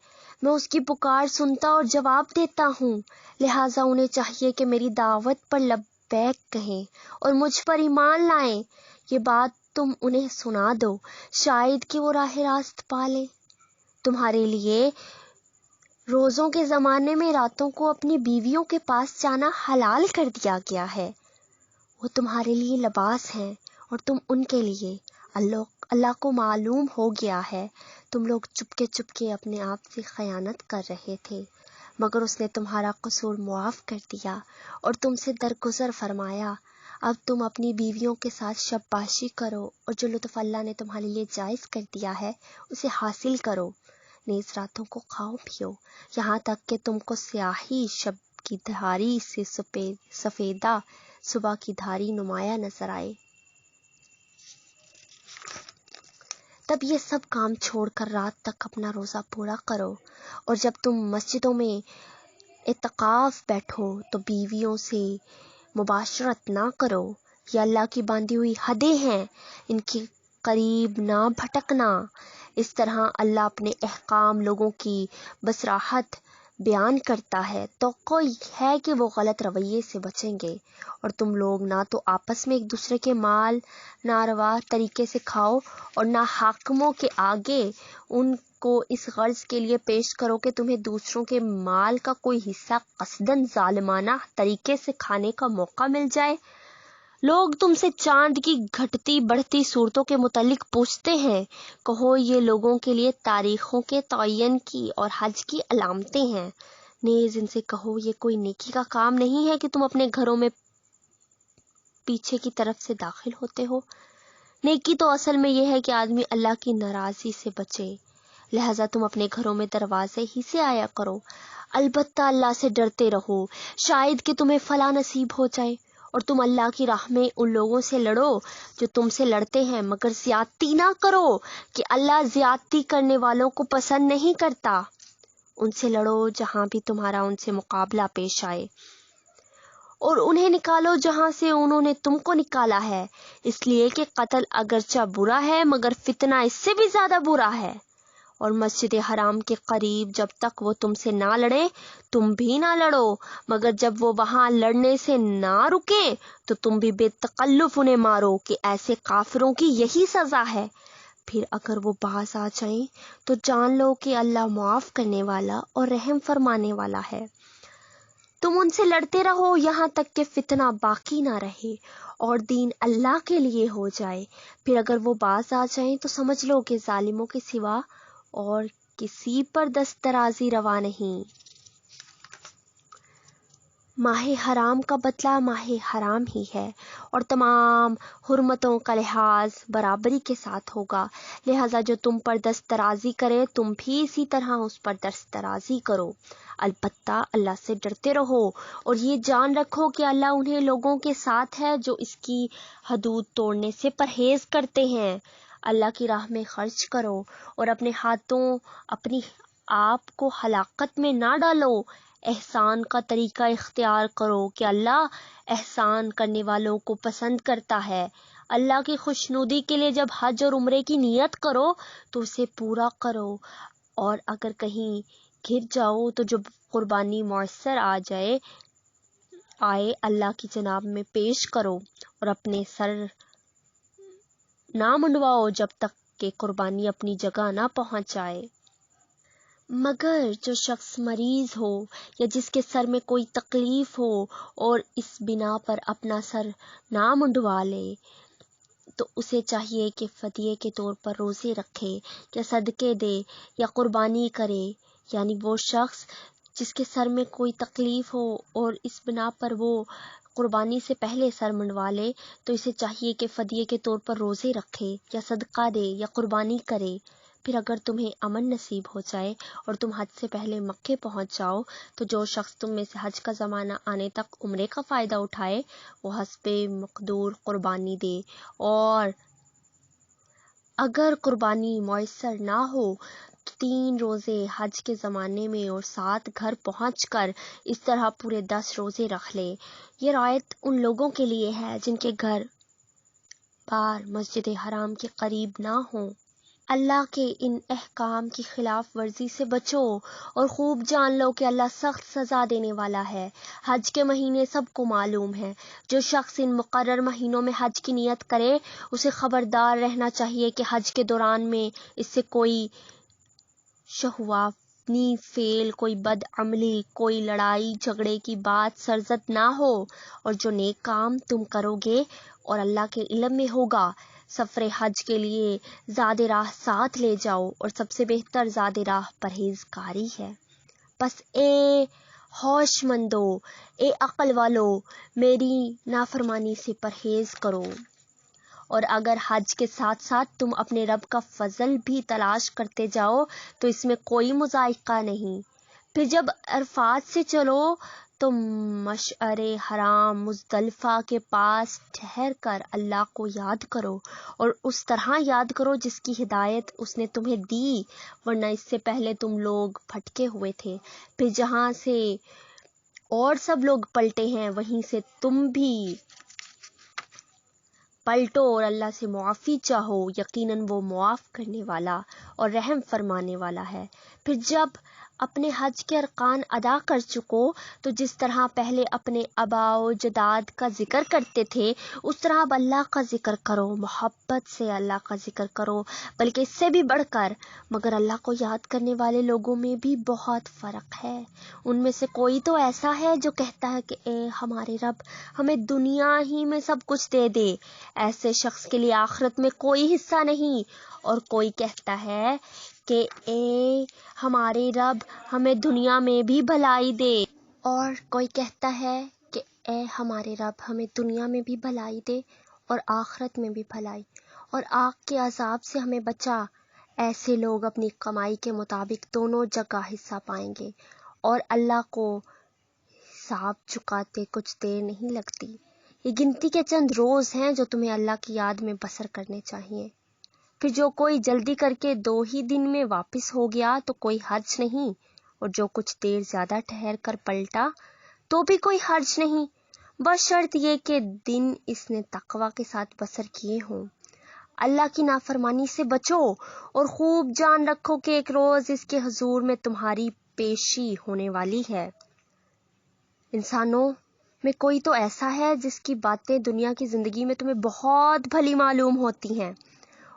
Speaker 1: میں اس کی پکار سنتا اور جواب دیتا ہوں، لہٰذا انہیں چاہیے کہ میری دعوت پر لبیک کہیں اور مجھ پر ایمان لائیں۔ یہ بات تم انہیں سنا دو، شاید کہ وہ راہ راست پالیں۔ تمہارے لیے روزوں کے زمانے میں راتوں کو اپنی بیویوں کے پاس جانا حلال کر دیا گیا ہے۔ وہ تمہارے لیے لباس ہیں اور تم ان کے لیے۔ اللہ کو معلوم ہو گیا ہے تم لوگ چپکے اپنے آپ سے خیانت کر رہے تھے، مگر اس نے تمہارا قصور معاف کر دیا اور تم سے درگزر فرمایا۔ اب تم اپنی بیویوں کے ساتھ شب باشی کرو اور جو لطف اللہ نے تمہارے لیے جائز کر دیا ہے اسے حاصل کرو، نیز راتوں کو کھاؤ پیو یہاں تک کہ تم کو سیاہی شب کی دھاری سے سفیدہ صبح کی دھاری نمایاں نظر آئے۔ تب یہ سب کام چھوڑ کر رات تک اپنا روزہ پورا کرو، اور جب تم مسجدوں میں اعتکاف بیٹھو تو بیویوں سے مباشرت نہ کرو، یہ اللہ کی باندھی ہوئی حدیں ہیں، ان کے قریب نہ بھٹکنا۔ اس طرح اللہ اپنے احکام لوگوں کی بصراحت بیان کرتا ہے، توقع ہے کہ وہ غلط رویے سے بچیں گے، اور تم لوگ نہ تو آپس میں ایک دوسرے کے مال ناروا طریقے سے کھاؤ اور نہ حاکموں کے آگے ان کو اس غرض کے لیے پیش کرو کہ تمہیں دوسروں کے مال کا کوئی حصہ قصداً ظالمانہ طریقے سے کھانے کا موقع مل جائے۔ لوگ تم سے چاند کی گھٹتی بڑھتی صورتوں کے متعلق پوچھتے ہیں، کہو یہ لوگوں کے لیے تاریخوں کے تعین کی اور حج کی علامتیں ہیں۔ نیز ان سے کہو یہ کوئی نیکی کا کام نہیں ہے کہ تم اپنے گھروں میں پیچھے کی طرف سے داخل ہوتے ہو۔ نیکی تو اصل میں یہ ہے کہ آدمی اللہ کی ناراضی سے بچے، لہذا تم اپنے گھروں میں دروازے ہی سے آیا کرو، البتہ اللہ سے ڈرتے رہو، شاید کہ تمہیں فلاح نصیب ہو جائے۔ اور تم اللہ کی راہ میں ان لوگوں سے لڑو جو تم سے لڑتے ہیں، مگر زیادتی نہ کرو کہ اللہ زیادتی کرنے والوں کو پسند نہیں کرتا۔ ان سے لڑو جہاں بھی تمہارا ان سے مقابلہ پیش آئے، اور انہیں نکالو جہاں سے انہوں نے تم کو نکالا ہے، اس لیے کہ قتل اگرچہ برا ہے مگر فتنہ اس سے بھی زیادہ برا ہے۔ اور مسجد حرام کے قریب جب تک وہ تم سے نہ لڑے تم بھی نہ لڑو، مگر جب وہ وہاں لڑنے سے نہ رکیں تو تم بھی بے تکلف انہیں مارو، کہ ایسے کافروں کی یہی سزا ہے۔ پھر اگر وہ باز آ جائیں تو جان لو کہ اللہ معاف کرنے والا اور رحم فرمانے والا ہے۔ تم ان سے لڑتے رہو یہاں تک کہ فتنہ باقی نہ رہے اور دین اللہ کے لیے ہو جائے۔ پھر اگر وہ باز آ جائیں تو سمجھ لو کہ ظالموں کے سوا اور کسی پر دست درازی روا نہیں۔ ماہ حرام کا بدلہ ماہ حرام ہی ہے، اور تمام حرمتوں کا لحاظ برابری کے ساتھ ہوگا، لہذا جو تم پر دست درازی کرے تم بھی اسی طرح اس پر دست درازی کرو۔ البتہ اللہ سے ڈرتے رہو اور یہ جان رکھو کہ اللہ انہیں لوگوں کے ساتھ ہے جو اس کی حدود توڑنے سے پرہیز کرتے ہیں۔ اللہ کی راہ میں خرچ کرو اور اپنے ہاتھوں اپنی آپ کو ہلاکت میں نہ ڈالو۔ احسان کا طریقہ اختیار کرو کہ اللہ احسان کرنے والوں کو پسند کرتا ہے۔ اللہ کی خوشنودی کے لیے جب حج اور عمرے کی نیت کرو تو اسے پورا کرو، اور اگر کہیں گر جاؤ تو جو قربانی میسر آئے اللہ کی جناب میں پیش کرو، اور اپنے سر نہ منڈواؤ جب تک کہ قربانی اپنی جگہ نہ پہنچ جائے۔ مگر جو شخص مریض ہو یا جس کے سر میں کوئی تکلیف ہو اور اس بنا پر اپنا سر نہ منڈوا لے تو اسے چاہیے کہ فدیے کے طور پر روزے رکھے یا صدقے دے یا قربانی کرے۔ یعنی وہ شخص جس کے سر میں کوئی تکلیف ہو اور اس بنا پر وہ قربانی سے پہلے سر منڈوا لے تو اسے چاہیے کہ فدیے کے طور پر روزے رکھے یا صدقہ دے یا قربانی کرے۔ پھر اگر تمہیں امن نصیب ہو جائے اور تم حج سے پہلے مکے پہنچ جاؤ تو جو شخص تم میں سے حج کا زمانہ آنے تک عمرے کا فائدہ اٹھائے وہ حسب مقدور قربانی دے، اور اگر قربانی میسر نہ ہو 3 روزے حج کے زمانے میں اور 7 گھر پہنچ کر اس طرح پورے 10 روزے رکھ لے۔ یہ رعایت ان لوگوں کے لیے ہے جن کے گھر بار مسجد حرام کے قریب نہ ہوں۔ اللہ کے ان احکام کی خلاف ورزی سے بچو اور خوب جان لو کہ اللہ سخت سزا دینے والا ہے۔ حج کے مہینے سب کو معلوم ہے۔ جو شخص ان مقرر مہینوں میں حج کی نیت کرے اسے خبردار رہنا چاہیے کہ حج کے دوران میں اس سے کوئی شہوانی فعل، کوئی بد عملی، کوئی لڑائی جھگڑے کی بات سرزد نہ ہو، اور جو نیک کام تم کرو گے اور اللہ کے علم میں ہوگا۔ سفر حج کے لیے زاد راہ ساتھ لے جاؤ، اور سب سے بہتر زاد راہ پرہیزگاری ہے۔ بس اے ہوش مندو، اے عقل والو، میری نافرمانی سے پرہیز کرو، اور اگر حج کے ساتھ ساتھ تم اپنے رب کا فضل بھی تلاش کرتے جاؤ تو اس میں کوئی مضائقہ نہیں۔ پھر جب عرفات سے چلو تو مشعر حرام مزدلفہ کے پاس ٹھہر کر اللہ کو یاد کرو، اور اس طرح یاد کرو جس کی ہدایت اس نے تمہیں دی، ورنہ اس سے پہلے تم لوگ بھٹکے ہوئے تھے۔ پھر جہاں سے اور سب لوگ پلٹے ہیں وہیں سے تم بھی پلٹو اور اللہ سے معافی چاہو، یقیناً وہ معاف کرنے والا اور رحم فرمانے والا ہے۔ پھر جب اپنے حج کے ارکان ادا کر چکو تو جس طرح پہلے اپنے آباء و اجداد کا ذکر کرتے تھے اس طرح اب اللہ کا ذکر کرو، محبت سے اللہ کا ذکر کرو، بلکہ اس سے بھی بڑھ کر۔ مگر اللہ کو یاد کرنے والے لوگوں میں بھی بہت فرق ہے۔ ان میں سے کوئی تو ایسا ہے جو کہتا ہے کہ اے ہمارے رب ہمیں دنیا ہی میں سب کچھ دے دے، ایسے شخص کے لیے آخرت میں کوئی حصہ نہیں، اور کوئی کہتا ہے کہ اے ہمارے رب ہمیں دنیا میں بھی بھلائی دے، اور کوئی کہتا ہے کہ اے ہمارے رب ہمیں دنیا میں بھی بھلائی دے اور آخرت میں بھی بھلائی، اور آگ کے عذاب سے ہمیں بچا۔ ایسے لوگ اپنی کمائی کے مطابق دونوں جگہ حصہ پائیں گے، اور اللہ کو حساب چکاتے کچھ دیر نہیں لگتی۔ یہ گنتی کے چند روز ہیں جو تمہیں اللہ کی یاد میں بسر کرنے چاہیے۔ پھر جو کوئی جلدی کر کے 2 ہی دن میں واپس ہو گیا تو کوئی حرج نہیں، اور جو کچھ دیر زیادہ ٹھہر کر پلٹا تو بھی کوئی حرج نہیں، بس شرط یہ کہ دن اس نے تقوی کے ساتھ بسر کیے ہوں۔ اللہ کی نافرمانی سے بچو اور خوب جان رکھو کہ ایک روز اس کے حضور میں تمہاری پیشی ہونے والی ہے۔ انسانوں میں کوئی تو ایسا ہے جس کی باتیں دنیا کی زندگی میں تمہیں بہت بھلی معلوم ہوتی ہیں،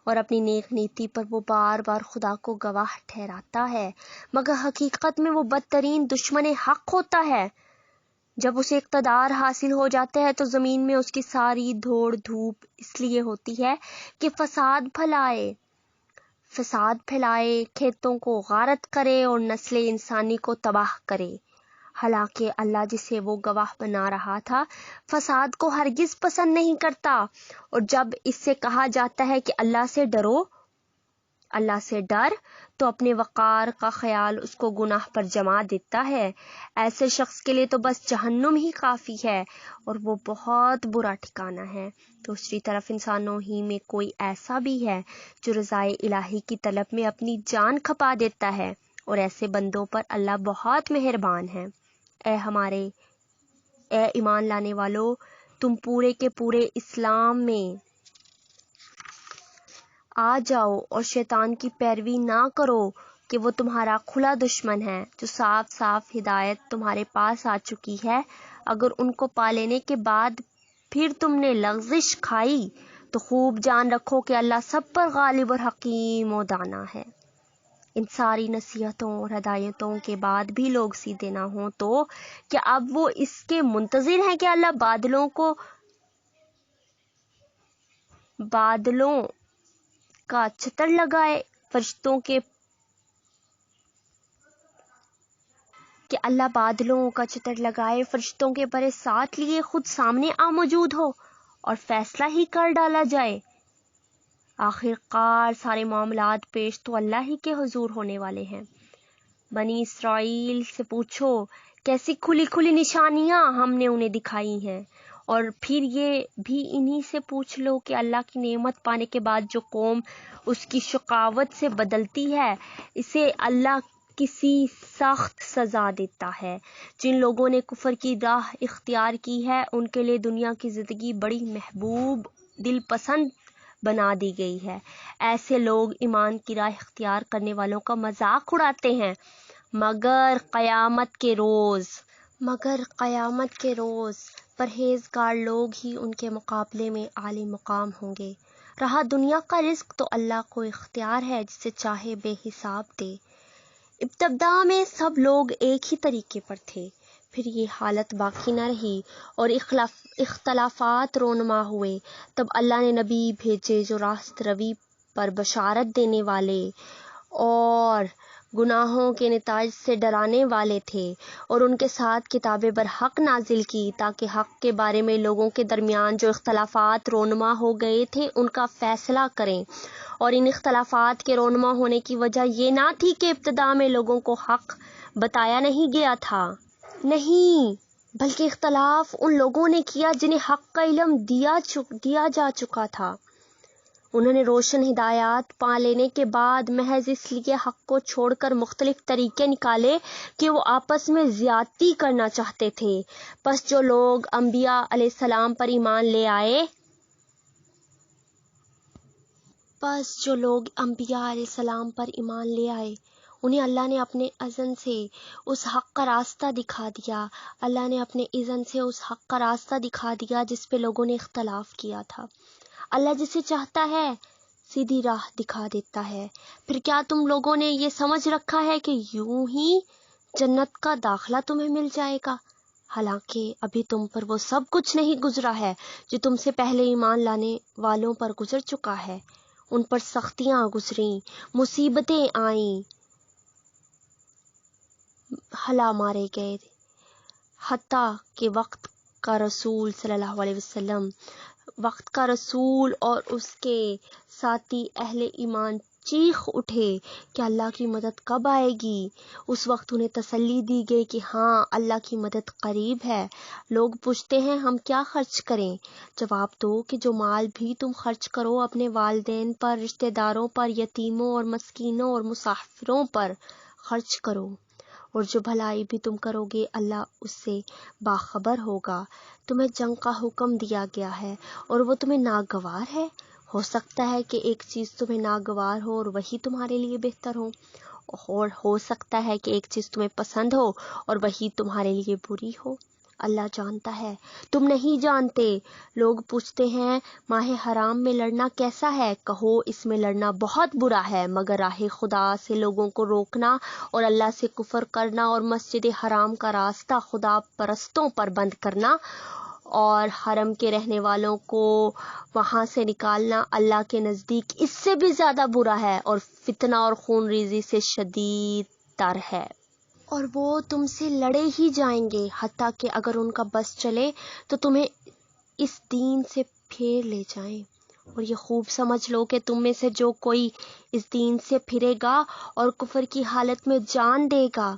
Speaker 1: اور اپنی نیک نیتی پر وہ بار بار خدا کو گواہ ٹھہراتا ہے، مگر حقیقت میں وہ بدترین دشمن حق ہوتا ہے۔ جب اسے اقتدار حاصل ہو جاتا ہے تو زمین میں اس کی ساری دوڑ دھوپ اس لیے ہوتی ہے کہ فساد پھیلائے، کھیتوں کو غارت کرے اور نسل انسانی کو تباہ کرے۔ حالانکہ اللہ جسے وہ گواہ بنا رہا تھا فساد کو ہرگز پسند نہیں کرتا، اور جب اس سے کہا جاتا ہے کہ اللہ سے ڈر تو اپنے وقار کا خیال اس کو گناہ پر جما دیتا ہے۔ ایسے شخص کے لیے تو بس جہنم ہی کافی ہے، اور وہ بہت برا ٹھکانہ ہے۔ دوسری طرف انسانوں ہی میں کوئی ایسا بھی ہے جو رضائے الہی کی طلب میں اپنی جان کھپا دیتا ہے، اور ایسے بندوں پر اللہ بہت مہربان ہے۔ اے ایمان لانے والو، تم پورے کے پورے اسلام میں آ جاؤ اور شیطان کی پیروی نہ کرو کہ وہ تمہارا کھلا دشمن ہے۔ جو صاف صاف ہدایت تمہارے پاس آ چکی ہے، اگر ان کو پا لینے کے بعد پھر تم نے لغزش کھائی تو خوب جان رکھو کہ اللہ سب پر غالب اور حکیم و دانا ہے۔ ان ساری نصیحتوں اور ہدایتوں کے بعد بھی لوگ سیدھے نہ ہوں تو کیا اب وہ اس کے منتظر ہیں کہ اللہ بادلوں کا چتر لگائے، فرشتوں کے پرے ساتھ لیے خود سامنے آ موجود ہو اور فیصلہ ہی کر ڈالا جائے؟ آخر کار سارے معاملات پیش تو اللہ ہی کے حضور ہونے والے ہیں۔ بنی اسرائیل سے پوچھو کیسی کھلی کھلی نشانیاں ہم نے انہیں دکھائی ہیں، اور پھر یہ بھی انہی سے پوچھ لو کہ اللہ کی نعمت پانے کے بعد جو قوم اس کی شقاوت سے بدلتی ہے اسے اللہ کسی سخت سزا دیتا ہے۔ جن لوگوں نے کفر کی راہ اختیار کی ہے ان کے لیے دنیا کی زندگی بڑی محبوب دل پسند بنا دی گئی ہے۔ ایسے لوگ ایمان کی راہ اختیار کرنے والوں کا مذاق اڑاتے ہیں مگر قیامت کے روز پرہیزگار لوگ ہی ان کے مقابلے میں عالی مقام ہوں گے۔ رہا دنیا کا رزق تو اللہ کو اختیار ہے جسے چاہے بے حساب دے۔ ابتدا میں سب لوگ ایک ہی طریقے پر تھے، پھر یہ حالت باقی نہ رہی اور اختلافات رونما ہوئے۔ تب اللہ نے نبی بھیجے جو راست روی پر بشارت دینے والے اور گناہوں کے نتائج سے ڈرانے والے تھے، اور ان کے ساتھ کتاب برحق نازل کی تاکہ حق کے بارے میں لوگوں کے درمیان جو اختلافات رونما ہو گئے تھے ان کا فیصلہ کریں۔ اور ان اختلافات کے رونما ہونے کی وجہ یہ نہ تھی کہ ابتدا میں لوگوں کو حق بتایا نہیں گیا تھا، نہیں، بلکہ اختلاف ان لوگوں نے کیا جنہیں حق کا علم دیا جا چکا تھا۔ انہوں نے روشن ہدایات پا لینے کے بعد محض اس لیے حق کو چھوڑ کر مختلف طریقے نکالے کہ وہ آپس میں زیادتی کرنا چاہتے تھے۔ پس جو لوگ انبیاء علیہ السلام پر ایمان لے آئے انہیں اللہ نے اپنے اذن سے اس حق کا راستہ دکھا دیا جس پہ لوگوں نے اختلاف کیا تھا۔ اللہ جسے چاہتا ہے سیدھی راہ دکھا دیتا ہے۔ پھر کیا تم لوگوں نے یہ سمجھ رکھا ہے کہ یوں ہی جنت کا داخلہ تمہیں مل جائے گا، حالانکہ ابھی تم پر وہ سب کچھ نہیں گزرا ہے جو تم سے پہلے ایمان لانے والوں پر گزر چکا ہے۔ ان پر سختیاں گزریں، مصیبتیں آئیں، ہلا مارے گئے، حتیٰ کہ وقت کا رسول صلی اللہ علیہ وسلم اور اس کے ساتھی اہل ایمان چیخ اٹھے کہ اللہ کی مدد کب آئے گی۔ اس وقت انہیں تسلی دی گئی کہ ہاں اللہ کی مدد قریب ہے۔ لوگ پوچھتے ہیں ہم کیا خرچ کریں؟ جواب دو کہ جو مال بھی تم خرچ کرو اپنے والدین پر، رشتہ داروں پر، یتیموں اور مسکینوں اور مسافروں پر خرچ کرو، اور جو بھلائی بھی تم کرو گے اللہ اس سے باخبر ہوگا۔ تمہیں جنگ کا حکم دیا گیا ہے اور وہ تمہیں ناگوار ہے۔ ہو سکتا ہے کہ ایک چیز تمہیں ناگوار ہو اور وہی تمہارے لیے بہتر ہو، اور ہو سکتا ہے کہ ایک چیز تمہیں پسند ہو اور وہی تمہارے لیے بری ہو۔ اللہ جانتا ہے، تم نہیں جانتے۔ لوگ پوچھتے ہیں ماہ حرام میں لڑنا کیسا ہے؟ کہو اس میں لڑنا بہت برا ہے، مگر راہ خدا سے لوگوں کو روکنا اور اللہ سے کفر کرنا اور مسجد حرام کا راستہ خدا پرستوں پر بند کرنا اور حرم کے رہنے والوں کو وہاں سے نکالنا اللہ کے نزدیک اس سے بھی زیادہ برا ہے اور فتنہ اور خون ریزی سے شدید تر ہے۔ اور وہ تم سے لڑے ہی جائیں گے حتیٰ کہ اگر ان کا بس چلے تو تمہیں اس دین سے پھیر لے جائیں۔ اور یہ خوب سمجھ لو کہ تم میں سے جو کوئی اس دین سے پھرے گا اور کفر کی حالت میں جان دے گا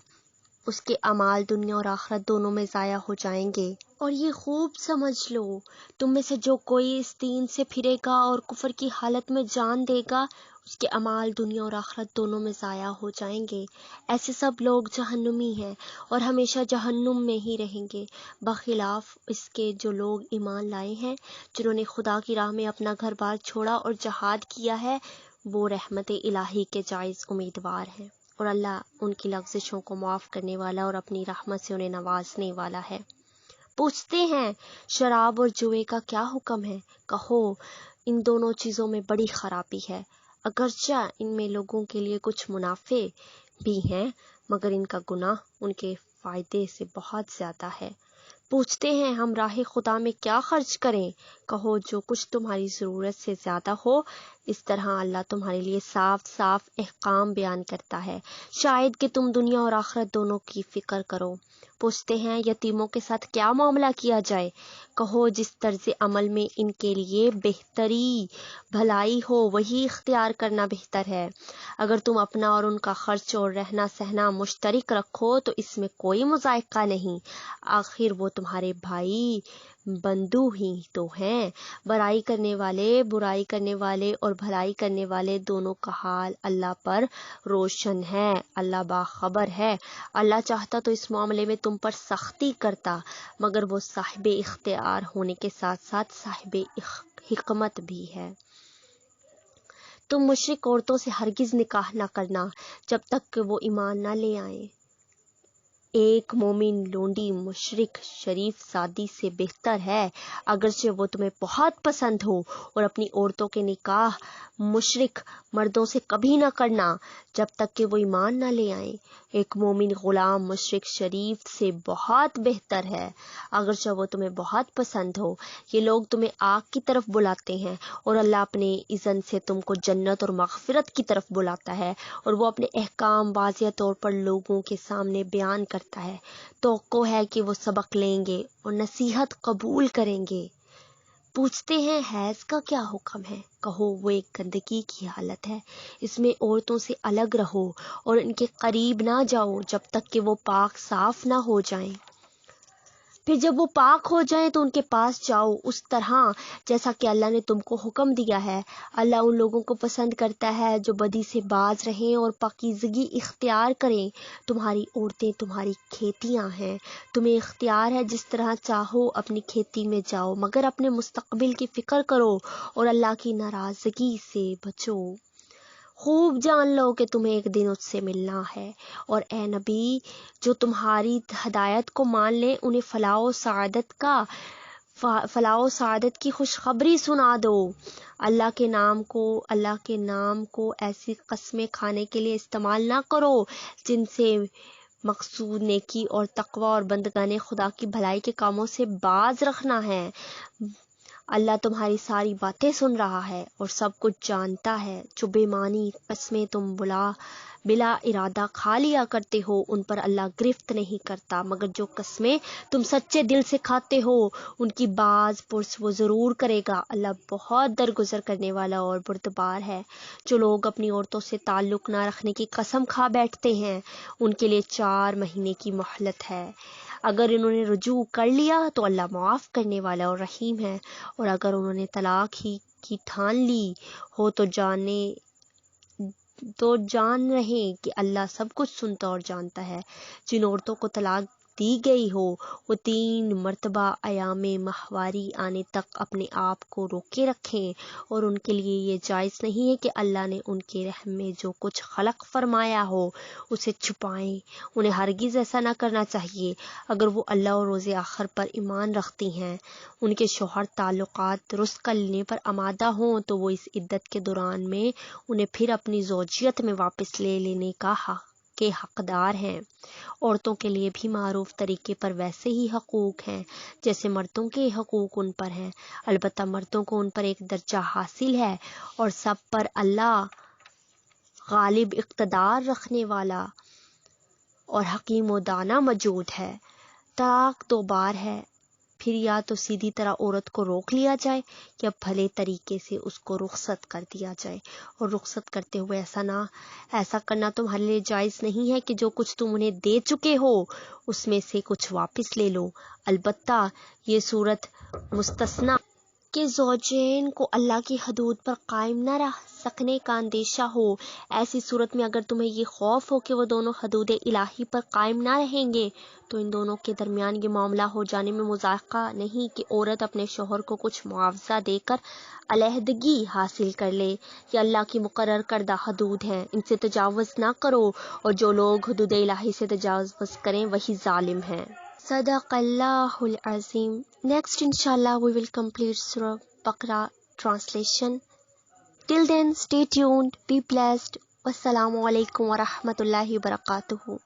Speaker 1: اس کے اعمال دنیا اور آخرت دونوں میں ضائع ہو جائیں گے۔ اور یہ خوب سمجھ لو تم میں سے جو کوئی اس دین سے پھرے گا اور کفر کی حالت میں جان دے گا اس کے اعمال دنیا اور آخرت دونوں میں ضائع ہو جائیں گے۔ ایسے سب لوگ جہنمی ہیں اور ہمیشہ جہنم میں ہی رہیں گے، بخلاف اس کے جو لوگ ایمان لائے ہیں، جنہوں نے خدا کی راہ میں اپنا گھر بار چھوڑا اور جہاد کیا ہے، وہ رحمت الہی کے جائز امیدوار ہیں، اور اللہ ان کی لغزشوں کو معاف کرنے والا اور اپنی رحمت سے انہیں نوازنے والا ہے۔ پوچھتے ہیں شراب اور جوئے کا کیا حکم ہے؟ کہو ان دونوں چیزوں میں بڑی خرابی ہے، اگرچہ ان میں لوگوں کے لیے کچھ منافع بھی ہیں، مگر ان کا گناہ ان کے فائدے سے بہت زیادہ ہے۔ پوچھتے ہیں ہم راہ خدا میں کیا خرچ کریں؟ کہو جو کچھ تمہاری ضرورت سے زیادہ ہو، اس طرح اللہ تمہارے لیے صاف صاف احکام بیان کرتا ہے، شاید کہ تم دنیا اور آخرت دونوں کی فکر کرو۔ پوچھتے ہیں یتیموں کے ساتھ کیا معاملہ کیا جائے؟ کہو جس طرز عمل میں ان کے لیے بہتری بھلائی ہو وہی اختیار کرنا بہتر ہے۔ اگر تم اپنا اور ان کا خرچ اور رہنا سہنا مشترک رکھو تو اس میں کوئی مذائقہ نہیں، آخر وہ تمہارے بھائی بندو ہی تو ہیں۔ برائی کرنے والے، برائی کرنے والے اور بھلائی کرنے والے دونوں کا حال اللہ پر روشن ہے۔ اللہ باخبر ہے۔ اللہ چاہتا تو اس معاملے میں تم پر سختی کرتا، مگر وہ صاحب اختیار ہونے کے ساتھ ساتھ صاحب حکمت بھی ہے۔ تم مشرک عورتوں سے ہرگز نکاح نہ کرنا جب تک کہ وہ ایمان نہ لے آئیں۔ ایک مومن لونڈی مشرک شریف سادی سے بہتر ہے، اگرچہ وہ تمہیں بہت پسند ہو، اور اپنی عورتوں کے نکاح مشرک مردوں سے کبھی نہ کرنا جب تک کہ وہ ایمان نہ لے آئیں۔ ایک مومن غلام مشرک شریف سے بہت بہتر ہے، اگرچہ وہ تمہیں بہت پسند ہو۔ یہ لوگ تمہیں آگ کی طرف بلاتے ہیں، اور اللہ اپنے اذن سے تم کو جنت اور مغفرت کی طرف بلاتا ہے، اور وہ اپنے احکام واضح طور پر لوگوں کے سامنے بیان کرتا ہے۔ توقع ہے کہ وہ سبق لیں گے اور نصیحت قبول کریں گے۔ پوچھتے ہیں حیض کا کیا حکم ہے؟ کہو وہ ایک گندگی کی حالت ہے، اس میں عورتوں سے الگ رہو اور ان کے قریب نہ جاؤ جب تک کہ وہ پاک صاف نہ ہو جائیں۔ پھر جب وہ پاک ہو جائیں تو ان کے پاس جاؤ، اس طرح جیسا کہ اللہ نے تم کو حکم دیا ہے۔ اللہ ان لوگوں کو پسند کرتا ہے جو بدی سے باز رہیں اور پاکیزگی اختیار کریں۔ تمہاری عورتیں تمہاری کھیتیاں ہیں، تمہیں اختیار ہے جس طرح چاہو اپنی کھیتی میں جاؤ، مگر اپنے مستقبل کی فکر کرو اور اللہ کی ناراضگی سے بچو۔ خوب جان لو کہ تمہیں ایک دن اس سے ملنا ہے، اور اے نبی جو تمہاری ہدایت کو مان لیں انہیں فلاح و سعادت کی خوشخبری سنا دو۔ اللہ کے نام کو ایسی قسمیں کھانے کے لیے استعمال نہ کرو جن سے مقصود نیکی اور تقوی اور بندگان خدا کی بھلائی کے کاموں سے باز رکھنا ہے۔ اللہ تمہاری ساری باتیں سن رہا ہے اور سب کچھ جانتا ہے۔ جو بے معنی قسمیں تم بلا ارادہ کھا لیا کرتے ہو ان پر اللہ گرفت نہیں کرتا، مگر جو قسمیں تم سچے دل سے کھاتے ہو ان کی باز پرس وہ ضرور کرے گا۔ اللہ بہت درگزر کرنے والا اور بردبار ہے۔ جو لوگ اپنی عورتوں سے تعلق نہ رکھنے کی قسم کھا بیٹھتے ہیں ان کے لیے 4 مہینے کی مہلت ہے۔ اگر انہوں نے رجوع کر لیا تو اللہ معاف کرنے والا اور رحیم ہے، اور اگر انہوں نے طلاق ہی کی ٹھان لی ہو تو جان رہیں کہ اللہ سب کچھ سنتا اور جانتا ہے۔ جن عورتوں کو طلاق دی گئی ہو وہ 3 مرتبہ ایام ماہواری آنے تک اپنے آپ کو روکے رکھیں، اور ان کے لیے یہ جائز نہیں ہے کہ اللہ نے ان کے رحم میں جو کچھ خلق فرمایا ہو اسے چھپائیں۔ انہیں ہرگز ایسا نہ کرنا چاہیے۔ اگر وہ اللہ اور روز آخر پر ایمان رکھتی ہیں، ان کے شوہر تعلقات درست کر لینے پر آمادہ ہوں تو وہ اس عدت کے دوران میں انہیں پھر اپنی زوجیت میں واپس لے لینے کے حقدار ہیں۔ عورتوں کے لیے بھی معروف طریقے پر ویسے ہی حقوق ہیں جیسے مردوں کے حقوق ان پر ہیں، البتہ مردوں کو ان پر ایک درجہ حاصل ہے، اور سب پر اللہ غالب اقتدار رکھنے والا اور حکیم و دانا موجود ہے۔ طلاق 2 بار ہے، پھر یا تو سیدھی طرح عورت کو روک لیا جائے یا بھلے طریقے سے اس کو رخصت کر دیا جائے، اور رخصت کرتے ہوئے ایسا کرنا تمہارے لیے جائز نہیں ہے کہ جو کچھ تم انہیں دے چکے ہو اس میں سے کچھ واپس لے لو۔ البتہ یہ صورت مستثنیٰ کہ زوجین کو اللہ کی حدود پر قائم نہ رہ سکنے کا اندیشہ ہو۔ ایسی صورت میں اگر تمہیں یہ خوف ہو کہ وہ دونوں حدود الہی پر قائم نہ رہیں گے تو ان دونوں کے درمیان یہ معاملہ ہو جانے میں مضائقہ نہیں کہ عورت اپنے شوہر کو کچھ معاوضہ دے کر علیحدگی حاصل کر لے۔ یہ اللہ کی مقرر کردہ حدود ہیں، ان سے تجاوز نہ کرو، اور جو لوگ حدود الہی سے تجاوز کریں وہی ظالم ہیں۔ صدق اللہ العظیم۔ Next inshallah we will complete Surah Baqarah translation. Till then stay tuned, be blessed. Wassalamu alaikum wa rahmatullahi wa barakatuhu.